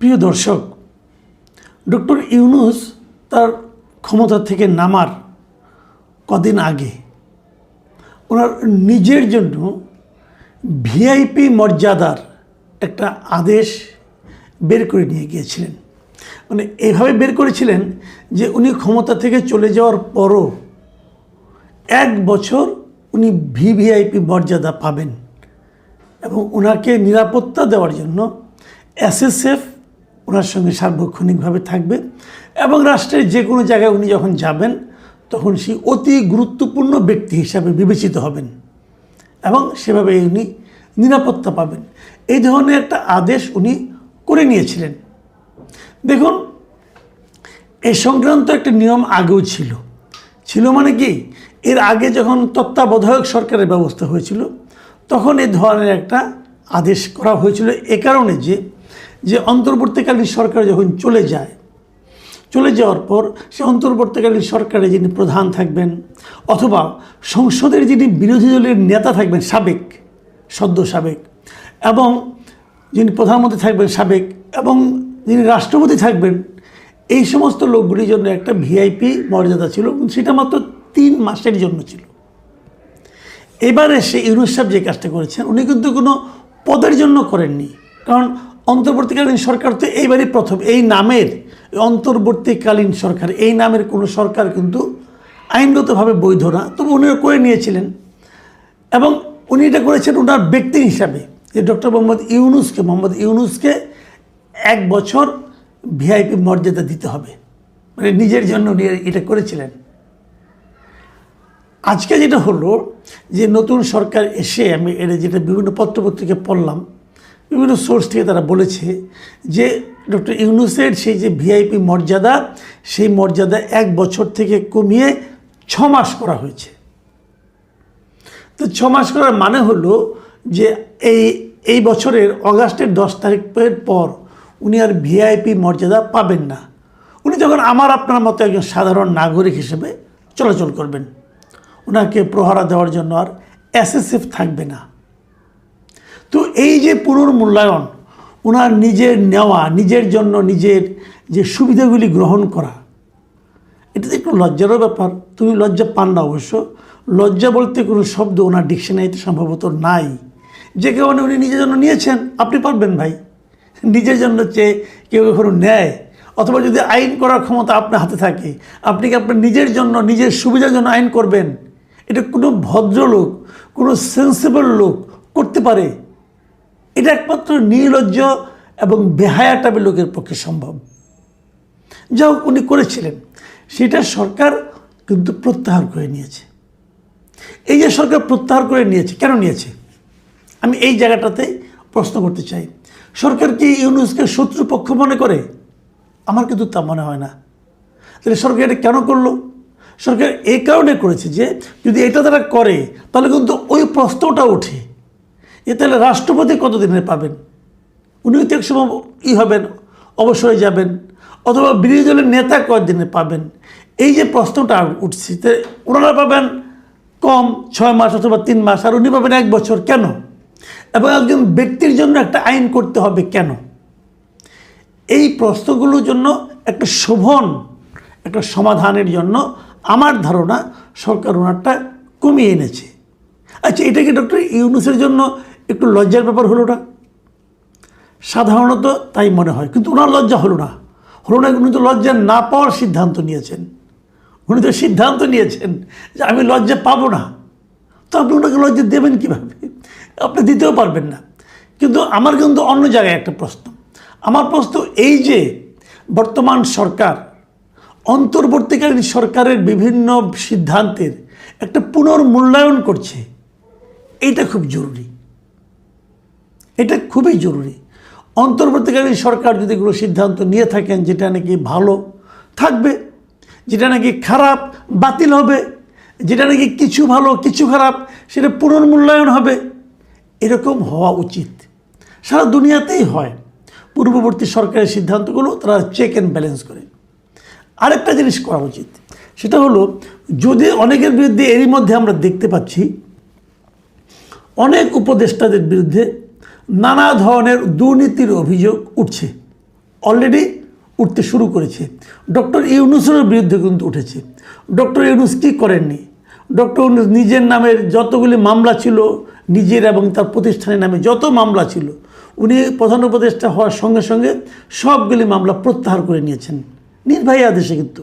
প্রিয় দর্শক, ডক্টর ইউনূস তার ক্ষমতা থেকে নামার কদিন আগে ওনার নিজের জন্য ভিআইপি মর্যাদার একটা আদেশ বের করে নিয়ে গিয়েছিলেন। মানে এভাবে বের করেছিলেন যে উনি ক্ষমতা থেকে চলে যাওয়ার পরও 1 বছর উনি ভিভিআইপি মর্যাদা পাবেন এবং ওনাকে নিরাপত্তা দেওয়ার জন্য এসএসএফ ওনার সঙ্গে সার্বক্ষণিকভাবে থাকবে এবং রাষ্ট্রের যে কোনো জায়গায় উনি যখন যাবেন তখন সেই অতি গুরুত্বপূর্ণ ব্যক্তি হিসাবে বিবেচিত হবেন এবং সেভাবে উনি নিরাপত্তা পাবেন। এই ধরনের একটা আদেশ উনি করে নিয়েছিলেন। দেখুন, এই সংক্রান্ত একটা নিয়ম আগেও ছিল মানে কি, এর আগে যখন তত্ত্বাবধায়ক সরকারের ব্যবস্থা হয়েছিল তখন এই ধরনের একটা আদেশ করা হয়েছিল এ কারণে যে অন্তর্বর্তীকালীন সরকার যখন চলে যাওয়ার পর সে অন্তর্বর্তীকালীন সরকারে যিনি প্রধান থাকবেন অথবা সংসদের যিনি বিরোধী দলের নেতা থাকবেন সদ্য সাবেক এবং যিনি প্রধানমন্ত্রী থাকবেন সাবেক এবং যিনি রাষ্ট্রপতি থাকবেন, এই সমস্ত লোকগুলির জন্য একটা ভিআইপি মর্যাদা ছিল। সেটা মাত্র 3 মাসের জন্য ছিল। এবারে সে ইউনূস সাহেব যে কাজটা করেছেন উনি কিন্তু কোনো পদের জন্য করেননি, কারণ অন্তর্বর্তীকালীন সরকার তো এইবারই প্রথম। এই নামের অন্তর্বর্তীকালীন সরকার, এই নামের কোনো সরকার কিন্তু আইনগতভাবে বৈধ না, তবে উনিও করে নিয়েছিলেন এবং উনি এটা করেছেন ওনার ব্যক্তি হিসাবে যে ডক্টর মোহাম্মদ ইউনূসকে 1 বছর ভিআইপি মর্যাদা দিতে হবে, মানে নিজের জন্য উনি এটা করেছিলেন। আজকে যেটা হলো যে নতুন সরকার এসে আমি এটা যেটা বিভিন্ন পত্রপত্রিকায় পড়লাম, বিভিন্ন সোর্স থেকে তারা বলেছে যে ডক্টর ইউনূসের সেই যে ভিআইপি মর্যাদা, সেই মর্যাদা 1 বছর থেকে কমিয়ে 6 মাস করা হয়েছে। তো 6 মাস করার মানে হলো যে এই বছরের অগাস্টের 10 তারিখের পর উনি আর ভিআইপি মর্যাদা পাবেন না। উনি যখন আমার আপনার মতো একজন সাধারণ নাগরিক হিসেবে চলাচল করবেন, ওনাকে প্রহরা দেওয়ার জন্য আর এসএসএফ থাকবে না। তো এই যে পুনর্মূল্যায়ন, ওনার নিজের নেওয়া, নিজের জন্য নিজের যে সুবিধাগুলি গ্রহণ করা, এটা তো একটু লজ্জারও ব্যাপার। তুমি লজ্জা পান না অবশ্য, লজ্জা বলতে কোনো শব্দ ওনার ডিকশনারিতে সম্ভবত নাই। যে কারণে উনি নিজের জন্য নিয়েছেন, আপনি পারবেন ভাই নিজের জন্য চেয়ে কেউ কখনো নেয়, অথবা যদি আইন করার ক্ষমতা আপনার হাতে থাকে আপনি কি আপনার নিজের জন্য নিজের সুবিধার জন্য আইন করবেন? এটা কোনো ভদ্রলোক, কোনো সেন্সিবল লোক করতে পারে? এটা একমাত্র নির্লজ্জ এবং বেহায়া টাইপের লোকের পক্ষে সম্ভব। যা হোক উনি করেছিলেন, সেটা সরকার কিন্তু প্রত্যাহার করে নিয়েছে। এই যে সরকার প্রত্যাহার করে নিয়েছে, কেন নিয়েছে আমি এই জায়গাটাতে প্রশ্ন করতে চাই। সরকার কি ইউনূসকে শত্রুপক্ষ মনে করে? আমার কিন্তু তা মনে হয় না। তাহলে সরকার এটা কেন করলো? সরকার এই কারণে করেছে যে যদি এটা তারা করে তাহলে কিন্তু ওই প্রশ্নটা ওঠে যে তাহলে রাষ্ট্রপতি কতদিনে পাবেন? উনিও তো এক সময় হবেন, অবসরে যাবেন, অথবা বিরোধী দলের নেতা কতদিনে পাবেন? এই যে প্রশ্নটা উঠছে, ওনারা পাবেন কম 6 মাস অথবা 3 মাস, আর উনি পাবেন 1 বছর। কেন? এবং একজন ব্যক্তির জন্য একটা আইন করতে হবে কেন? এই প্রশ্নগুলোর জন্য একটা শোভন একটা সমাধানের জন্য আমার ধারণা সরকার ওনারটা কমিয়ে এনেছে। আচ্ছা, এটা কি ডক্টর ইউনূসের জন্য একটু লজ্জার ব্যাপার হলো না? সাধারণত তাই মনে হয়, কিন্তু ওনার লজ্জা হলো না। উনি তো লজ্জা না পাওয়ার সিদ্ধান্ত নিয়েছেন। উনি তো সিদ্ধান্ত নিয়েছেন যে আমি লজ্জা পাবো না। তো আপনি ওনাকে লজ্জা দেবেন কীভাবে? আপনি দিতেও পারবেন না। কিন্তু আমার কিন্তু অন্য জায়গায় একটা প্রশ্ন। আমার প্রশ্ন এই যে বর্তমান সরকার অন্তর্বর্তীকালীন সরকারের বিভিন্ন সিদ্ধান্তের একটা পুনর্মূল্যায়ন করছে, এইটা খুব জরুরি। এটা খুবই জরুরি। অন্তর্বর্তীকালীন সরকার যদি কোনো সিদ্ধান্ত নিয়ে থাকেন যেটা নাকি ভালো থাকবে, যেটা নাকি খারাপ বাতিল হবে, যেটা নাকি কিছু ভালো কিছু খারাপ সেটা পুনর্মূল্যায়ন হবে, এরকম হওয়া উচিত। সারা দুনিয়াতেই হয়। পূর্ববর্তী সরকারের সিদ্ধান্তগুলো তারা চেক অ্যান্ড ব্যালেন্স করে। আরেকটা জিনিস করা উচিত, সেটা হলো যদি অনেকের বিরুদ্ধে এরই মধ্যে আমরা দেখতে পাচ্ছি অনেক উপদেষ্টাদের বিরুদ্ধে নানা ধরনের দুর্নীতির অভিযোগ উঠছে। অলরেডি উঠতে শুরু করেছে। ডক্টর ইউনূসের বিরুদ্ধে কিন্তু উঠেছে। ডক্টর ইউনূস কী করেননি? ডক্টর ইউনূস নিজের নামের যতগুলি মামলা ছিল, নিজের এবং তার প্রতিষ্ঠানের নামে যত মামলা ছিল, উনি প্রধান উপদেষ্টা হওয়ার সঙ্গে সঙ্গে সবগুলি মামলা প্রত্যাহার করে নিয়েছেন নির্বাহী আদেশে। কিন্তু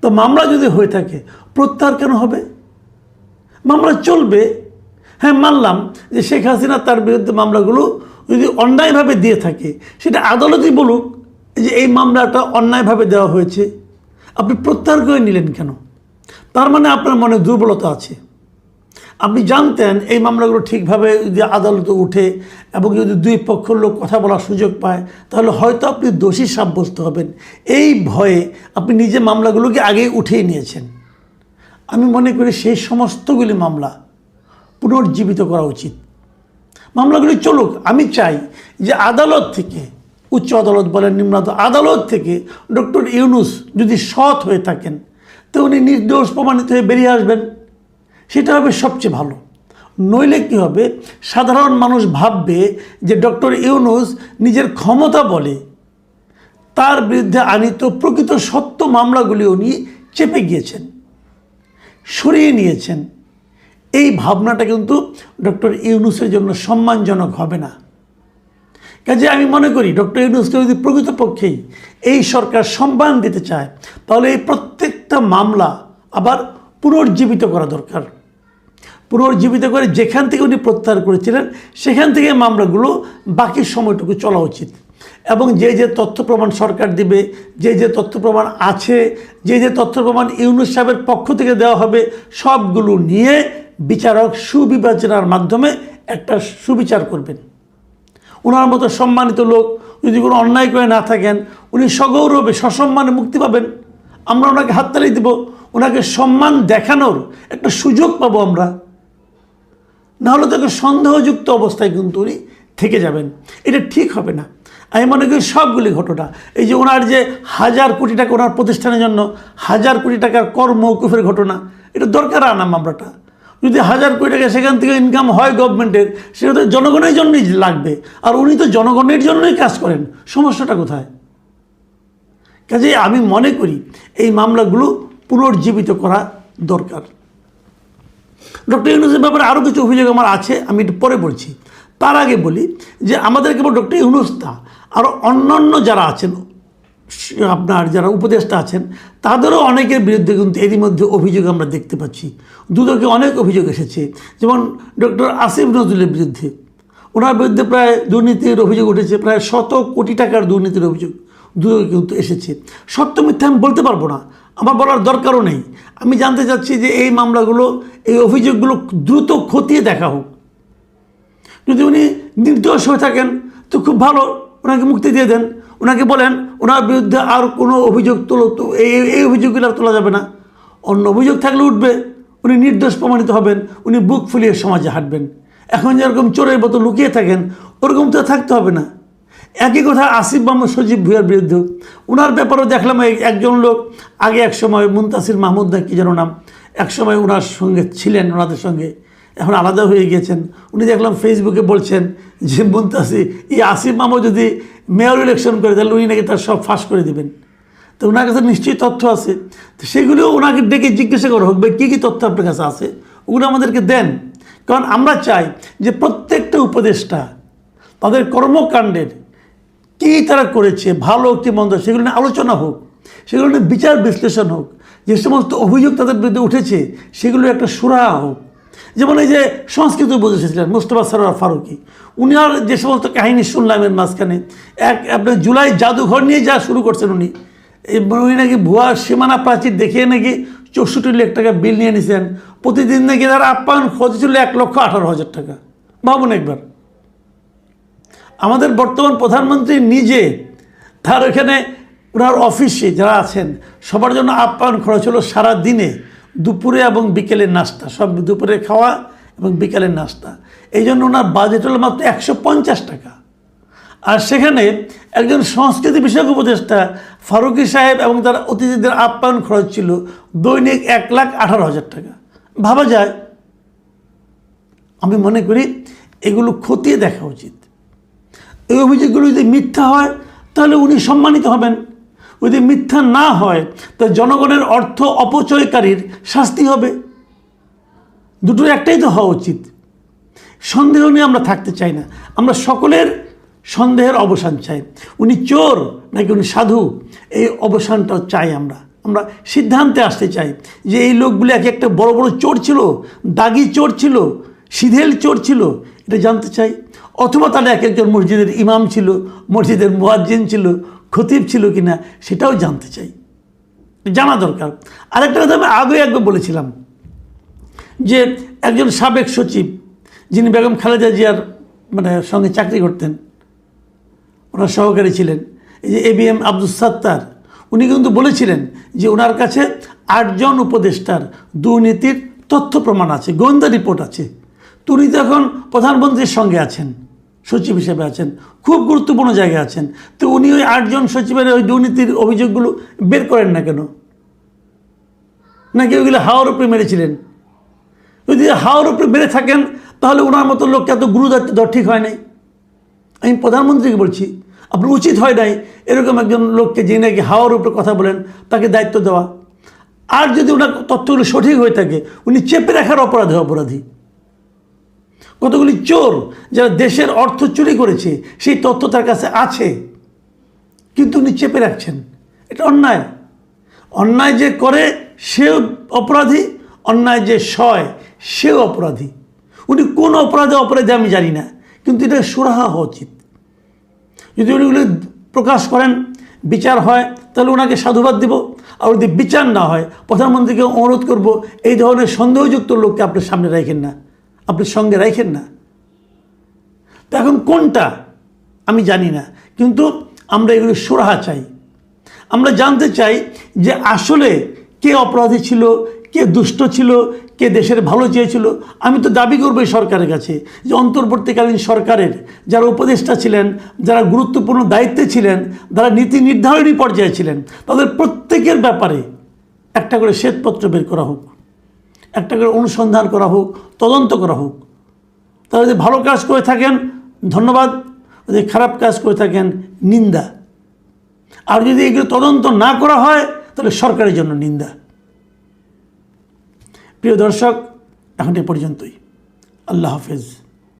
তো মামলা যদি হয়ে থাকে প্রত্যাহার কেন হবে? মামলা চলবে। হ্যাঁ, মানলাম যে শেখ হাসিনা তার বিরুদ্ধে মামলাগুলো যদি অন্যায়ভাবে দিয়ে থাকে, সেটা আদালতই বলুক যে এই মামলাটা অন্যায়ভাবে দেওয়া হয়েছে, আপনি প্রত্যাহার করে নিলেন কেন? তার মানে আপনার মনে দুর্বলতা আছে। আপনি জানতেন এই মামলাগুলো ঠিকভাবে যদি আদালতে উঠে এবং যদি দুই পক্ষের লোক কথা বলার সুযোগ পায়, তাহলে হয়তো আপনি দোষী সাব্যস্ত হবেন। এই ভয়ে আপনি নিজে মামলাগুলোকে আগেই উঠিয়ে নিয়েছেন। আমি মনে করি সেই সমস্তগুলি মামলা পুনর্জীবিত করা উচিত। মামলাগুলি চলুক। আমি চাই যে আদালত থেকে, উচ্চ আদালত বলেন, নিম্ন আদালত থেকে ডক্টর ইউনূস যদি সৎ হয়ে থাকেন তো উনি নির্দোষ প্রমাণিত হয়ে বেরিয়ে আসবেন। সেটা হবে সবচেয়ে ভালো। নইলে কী হবে, সাধারণ মানুষ ভাববে যে ডক্টর ইউনূস নিজের ক্ষমতা বলে তার বিরুদ্ধে আনিত প্রকৃত সত্য মামলাগুলি উনি চেপে গিয়েছেন, সরিয়ে নিয়েছেন। এই ভাবনাটা কিন্তু ডক্টর ইউনূসের জন্য সম্মানজনক হবে না। কাজে আমি মনে করি ডক্টর ইউনূসকে যদি প্রকৃতপক্ষেই এই সরকার সম্মান দিতে চায়, তাহলে এই প্রত্যেকটা মামলা আবার পুনর্জীবিত করা দরকার। পুনর্জীবিত করে যেখান থেকে উনি প্রত্যাহার করেছিলেন সেখান থেকে মামলাগুলো বাকি সময়টুকু চলা উচিত। এবং যে যে তথ্য প্রমাণ সরকার দিবে, যে যে তথ্য প্রমাণ আছে, যে যে তথ্য প্রমাণ ইউনূস সাহেবের পক্ষ থেকে দেওয়া হবে, সবগুলো নিয়ে বিচারক সুবিবেচনার মাধ্যমে একটা সুবিচার করবেন। ওনার মতো সম্মানিত লোক যদি কোনো অন্যায় করে না থাকেন, উনি সগৌরবে সসম্মানে মুক্তি পাবেন। আমরা ওনাকে হাততালি দেব, ওনাকে সম্মান দেখানোর একটা সুযোগ পাবো আমরা। নাহলে তাকে সন্দেহযুক্ত অবস্থায় কিন্তু উনি থেকে যাবেন। এটা ঠিক হবে না। আমি মনে করি সবগুলি ঘটনা, এই যে ওনার যে 1000 কোটি টাকা ওনার প্রতিষ্ঠানের জন্য 1000 কোটি টাকার কর মওকুফের ঘটনা, এটা দরকার আনা মামলাটা। যদি 1000 কোটি টাকা সেখান থেকে ইনকাম হয় গভর্নমেন্টের, সেটা তো জনগণের জন্যই লাগবে। আর উনি তো জনগণের জন্যই কাজ করেন, সমস্যাটা কোথায়? কাজেই আমি মনে করি এই মামলাগুলো পুনর্জীবিত করা দরকার। ডক্টর ইউনূসের ব্যাপারে আরও কিছু অভিযোগ আমার আছে, আমি একটু পরে বলছি। তার আগে বলি যে আমাদের কেবল ডক্টর ইউনূস না, আরও অন্যান্য যারা আছেন, আপনার যারা উপদেষ্টা আছেন, তাদেরও অনেকের বিরুদ্ধে কিন্তু এরই মধ্যে অভিযোগ আমরা দেখতে পাচ্ছি। দুদকে অনেক অভিযোগ এসেছে। যেমন ডক্টর আসিফ নজরুলের বিরুদ্ধে, ওনার বিরুদ্ধে প্রায় দুর্নীতির অভিযোগ উঠেছে, প্রায় 100 কোটি টাকার দুর্নীতির অভিযোগ দুদকে কিন্তু এসেছে। সত্য মিথ্যা আমি বলতে পারবো না, আমার বলার দরকারও নেই। আমি জানতে চাচ্ছি যে এই মামলাগুলো, এই অভিযোগগুলো দ্রুত খতিয়ে দেখা হোক। যদি উনি নির্দোষ হয়ে থাকেন তো খুব ভালো, ওনাকে মুক্তি দিয়ে দেন। ওনাকে বলেন ওনার বিরুদ্ধে আর কোনো অভিযোগ তোলো, তো এই অভিযোগগুলো আর তোলা যাবে না। অন্য অভিযোগ থাকলে উঠবে, উনি নির্দোষ প্রমাণিত হবেন, উনি বুক ফুলিয়ে সমাজে হাঁটবেন। এখন যেরকম চোরের মতো লুকিয়ে থাকেন, ওরকম তো থাকতে হবে না। একই কথা আসিফ মাহমুদ সজীব ভুঁইয়ার বিরুদ্ধেও, ওনার ব্যাপারেও দেখলাম একজন লোক আগে এক সময় মুনতাসির মাহমুদ না কি যেন নাম, এক সময় ওনার সঙ্গে ছিলেন, ওনাদের সঙ্গে, এখন আলাদা হয়ে গিয়েছেন। উনি দেখলাম ফেসবুকে বলছেন যে মুনতাসির, এই আসিফ মাহমুদ যদি মেয়র ইলেকশন করে তাহলে উনি নাকি তার সব ফাঁস করে দেবেন। তো ওনার কাছে নিশ্চয়ই তথ্য আছে, তো সেগুলিও ওনাকে ডেকে জিজ্ঞাসা করা হোক, কী কী তথ্য আপনার কাছে আছে, ওগুলো আমাদেরকে দেন। কারণ আমরা চাই যে প্রত্যেকটা উপদেষ্টা তাদের কর্মকাণ্ডের কী তারা করেছে, ভালো কি মন্দ, সেগুলো নিয়ে আলোচনা হোক, সেগুলো নিয়ে বিচার বিশ্লেষণ হোক। যে সমস্ত অভিযোগ তাদের বিরুদ্ধে উঠেছে সেগুলো একটা সুরাহা হোক। যেমন এই যে সংস্কৃত উপদেষ্টা ছিলেন মোস্তফা সরোয়ার ফারুকী, উনি আর যে সমস্ত কাহিনী শুনলাম এর মাঝখানে, আপনার জুলাই জাদুঘর নিয়ে যা শুরু করছেন উনি নাকি ভুয়া সীমানা প্রাচীর দেখিয়ে নাকি 64 লাখ টাকা বিল নিয়ে নিছেন। প্রতিদিন নাকি তার আপ্যায়ন খরচ ছিল 1,18,000 টাকা। ভাবুন একবার, আমাদের বর্তমান প্রধানমন্ত্রী নিজে তার এখানে ওনার অফিসে যারা আছেন সবার জন্য আপ্যায়ন খরচ হলো সারা দিনে, দুপুরে এবং বিকেলের নাস্তা, সব দুপুরে খাওয়া এবং বিকেলের নাস্তা। এই জন্য ওনার বাজেট হলো মাত্র 150 টাকা। আর সেখানে একজন সংস্কৃতি বিষয়ক উপদেষ্টা ফারুকী সাহেব এবং তার অতিথিদের আপ্যায়ন খরচ ছিল দৈনিক 1,18,000 টাকা। ভাবা যায়। আমি মনে করি এগুলো খতিয়ে দেখা উচিত। এই অভিযোগগুলো যদি মিথ্যা হয় তাহলে উনি সম্মানিত হবেন। যদি মিথ্যা না হয় তো জনগণের অর্থ অপচয়কারীর শাস্তি হবে। দুটোর একটাই তো হওয়া উচিত। সন্দেহ নিয়ে আমরা থাকতে চাই না, আমরা সকলের সন্দেহের অবসান চাই। উনি চোর নাকি উনি সাধু, এই অবসানটাও চাই। আমরা সিদ্ধান্তে আসতে চাই যে এই লোকগুলি এক একটা বড় বড় চোর ছিল, দাগি চোর ছিল, সিধেল চোর ছিল, এটা জানতে চাই। অথবা তারা এক একজন মসজিদের ইমাম ছিল, মসজিদের মুয়াজ্জিন ছিল, খতিব ছিল কিনা সেটাও জানতে চাই, জানা দরকার। আরেকটা কথা আমি আগে একবার বলেছিলাম যে একজন সাবেক সচিব যিনি বেগম খালেদা জিয়ার সঙ্গে চাকরি করতেন, ওনার সহকারী ছিলেন, এই যে ABM আব্দুস সাত্তার, উনি কিন্তু বলেছিলেন যে ওনার কাছে 8 জন উপদেষ্টার দুর্নীতির তথ্য প্রমাণ আছে, গোয়েন্দা রিপোর্ট আছে। তো উনি তো এখন প্রধানমন্ত্রীর সঙ্গে আছেন, সচিব হিসেবে আছেন, খুব গুরুত্বপূর্ণ জায়গায় আছেন। তো উনি ওই 8 জন সচিবের ওই দুর্নীতির অভিযোগগুলো বের করেন না কেন? নাকি ওইগুলো হাওয়ার উপরে মেরেছিলেন? যদি হাওয়ার উপরে মেরে থাকেন তাহলে ওনার মতো লোককে এত গুরুদায়িত্ব দেওয়া ঠিক হয় নাই। আমি প্রধানমন্ত্রীকে বলছি, আপনার উচিত হয় নাই এরকম একজন লোককে, যে নাকি হাওয়ার উপরে কথা বলেন, তাকে দায়িত্ব দেওয়া। আর যদি ওনার তথ্যগুলো সঠিক হয়ে থাকে, উনি চেপে রাখার অপরাধী। কতগুলি চোর যারা দেশের অর্থ চুরি করেছে সেই তথ্য তার কাছে আছে, কিন্তু উনি চেপে রাখছেন। এটা অন্যায়। অন্যায় যে করে সেও অপরাধী, অন্যায় যে সয় সেও অপরাধী। উনি কোন অপরাধী আমি জানি না, কিন্তু এটা সুরাহা হওয়া উচিত। যদি উনিগুলো প্রকাশ করেন, বিচার হয়, তাহলে ওনাকে সাধুবাদ দিব। আর যদি বিচার না হয়, প্রধানমন্ত্রীকে অনুরোধ করব এই ধরনের সন্দেহযুক্ত লোককে আপনার সামনে রাখেন না, আপনার সঙ্গে রাখেন না। তো এখন কোনটা আমি জানি না, কিন্তু আমরা এগুলো সুরাহা চাই। আমরা জানতে চাই যে আসলে কে অপরাধী ছিল, কে দুষ্ট ছিল, কে দেশের ভালো চেয়েছিল। আমি তো দাবি করবো এই সরকারের কাছে যে অন্তর্বর্তীকালীন সরকারের যারা উপদেষ্টা ছিলেন, যারা গুরুত্বপূর্ণ দায়িত্বে ছিলেন, যারা নীতি নির্ধারণী পর্যায়ে ছিলেন, তাদের প্রত্যেকের ব্যাপারে একটা করে শ্বেতপত্র বের করা হোক, একটা করে অনুসন্ধান করা হোক, তদন্ত করা হোক। তারা যদি ভালো কাজ করে থাকেন ধন্যবাদ, যদি খারাপ কাজ করে থাকেন নিন্দা। আর যদি এগুলো তদন্ত না করা হয় তাহলে সরকারের জন্য নিন্দা। প্রিয় দর্শক, এখন এ পর্যন্তই। আল্লাহ হাফেজ।